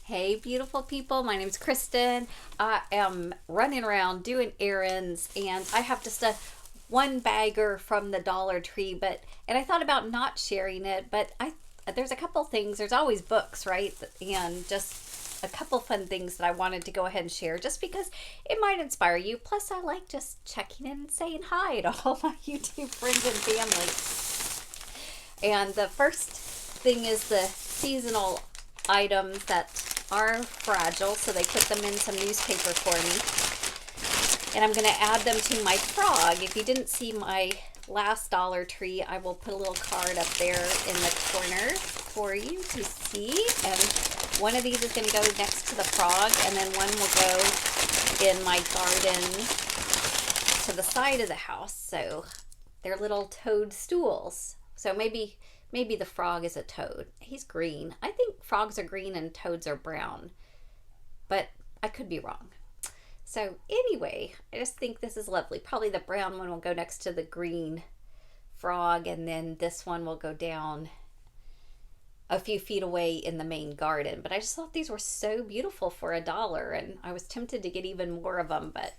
Hey, beautiful people. My name's Kristen. I am running around doing errands, and I have just a one bagger from the Dollar Tree, and I thought about not sharing it, but I there's a couple things. There's always books, right? And just a couple fun things that I wanted to go ahead and share just because it might inspire you. Plus, I like just checking in and saying hi to all my YouTube friends and family. And the first thing is the seasonal items that are fragile, so they put them in some newspaper for me. And I'm going to add them to my frog. If you didn't see my last Dollar Tree, I will put a little card up there in the corner for you to see. And one of these is going to go next to the frog, and then one will go in my garden to the side of the house. So they're little toadstools. So maybe the frog is a toad. He's green. I think frogs are green and toads are brown, but I could be wrong. So anyway, I just think this is lovely. Probably the brown one will go next to the green frog, and then this one will go down a few feet away in the main garden. But I just thought these were so beautiful for $1, and I was tempted to get even more of them, but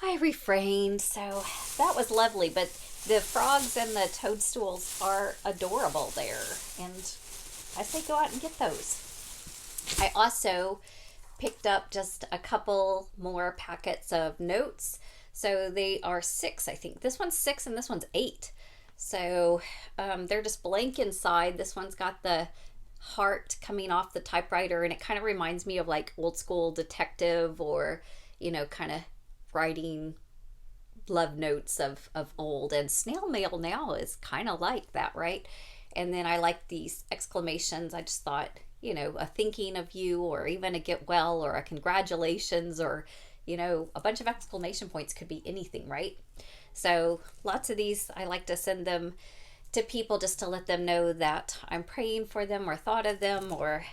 I refrained. So that was lovely. But the frogs and the toadstools are adorable there, and I say go out and get those. I also picked up just a couple more packets of notes. So they are 6, I think. This one's 6 and this one's 8. So they're just blank inside. This one's got the heart coming off the typewriter, and it kind of reminds me of like old school detective, or kind of writing love notes of old. And snail mail now is kind of like that, right? And then I like these exclamations. I just thought, a thinking of you, or even a get well, or a congratulations, or a bunch of exclamation points. Could be anything, right? So lots of these. I like to send them to people just to let them know that I'm praying for them, or thought of them, or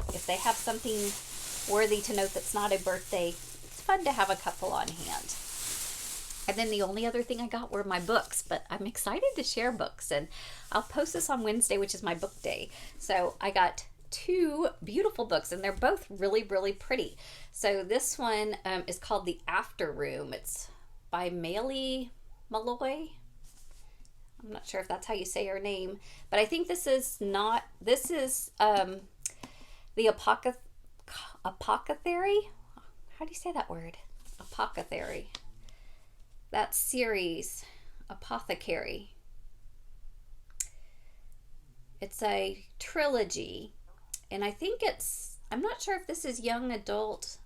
if they have something worthy to note that's not a birthday, it's fun to have a couple on hand. And then the only other thing I got were my books, but I'm excited to share books, and I'll post this on Wednesday, which is my book day. So I got 2 beautiful books, and they're both really, really pretty. So this one is called The After Room. It's by Maile Malloy. I'm not sure if that's how you say her name, but I think this is the Apothecary. How do you say that word? Apothecary. That series, Apothecary. It's a trilogy, and I think I'm not sure if this is young adult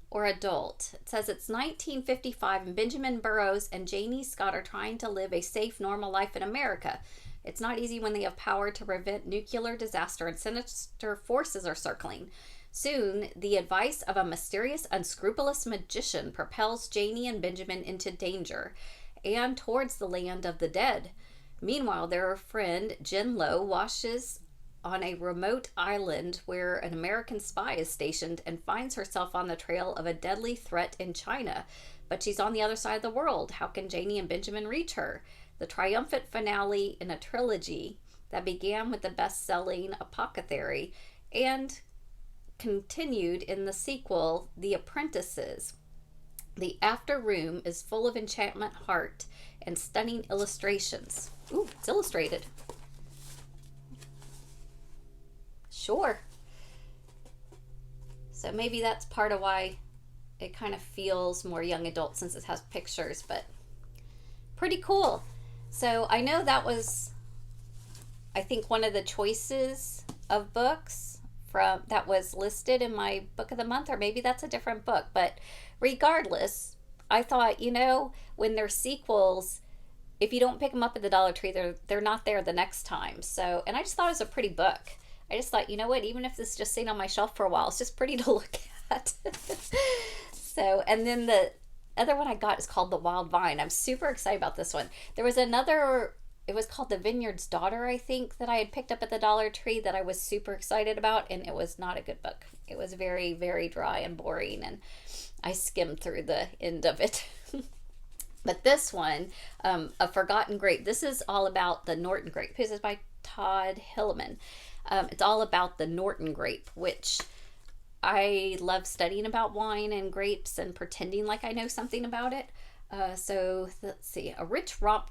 or adult. It says it's 1955, and Benjamin Burroughs and Janie Scott are trying to live a safe, normal life in America. It's not easy when they have power to prevent nuclear disaster and sinister forces are circling. Soon, the advice of a mysterious, unscrupulous magician propels Janie and Benjamin into danger and towards the land of the dead. Meanwhile, their friend Jen Lowe washes on a remote island where an American spy is stationed and finds herself on the trail of a deadly threat in China. But she's on the other side of the world. How can Janie and Benjamin reach her? The triumphant finale in a trilogy that began with the best-selling Apothecary and continued in the sequel, The Apprentices. The After Room is full of enchantment, heart, and stunning illustrations. Ooh, it's illustrated. Sure. So maybe that's part of why it kind of feels more young adult, since it has pictures, but pretty cool. So I know that was, I think, one of the choices of books that was listed in my book of the month, or maybe that's a different book. But regardless, I thought, when there's sequels, if you don't pick them up at the Dollar Tree, they're not there the next time. So, and I just thought it was a pretty book. I just thought, what, even if this is just sitting on my shelf for a while, it's just pretty to look at. So, and then the other one I got is called The Wild Vine. I'm super excited about this one. There was another, it was called The Vineyard's Daughter, I think, that I had picked up at the Dollar Tree that I was super excited about, and it was not a good book. It was very, very dry and boring, and I skimmed through the end of it. But this one, A Forgotten Grape, this is all about the Norton grape. This is by Todd Hilleman. It's all about the Norton grape, which I love studying about wine and grapes and pretending like I know something about it. So let's see, a rich romp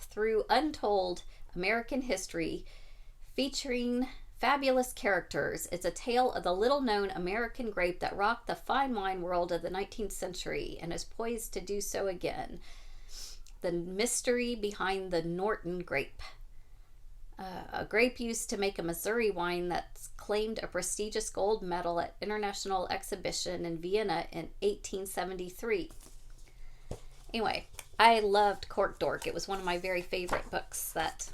through untold American history, featuring fabulous characters. It's a tale of the little-known American grape that rocked the fine wine world of the 19th century and is poised to do so again. The mystery behind the Norton grape. A grape used to make a Missouri wine that's claimed a prestigious gold medal at International Exhibition in Vienna in 1873. Anyway, I loved Cork Dork. It was one of my very favorite books that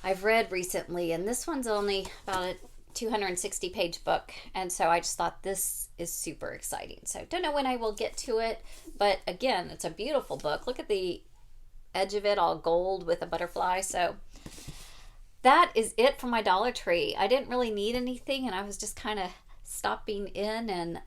I've read recently, and this one's only about a 260-page book, and so I just thought this is super exciting. So don't know when I will get to it, but again, it's a beautiful book. Look at the edge of it, all gold with a butterfly. So that is it for my Dollar Tree. I didn't really need anything, and I was just kind of stopping in and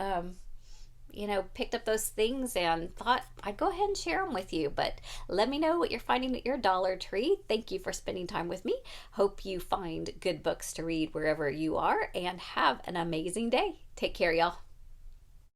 picked up those things and thought I'd go ahead and share them with you. But let me know what you're finding at your Dollar Tree. Thank you for spending time with me. Hope you find good books to read wherever you are, and have an amazing day. Take care, y'all.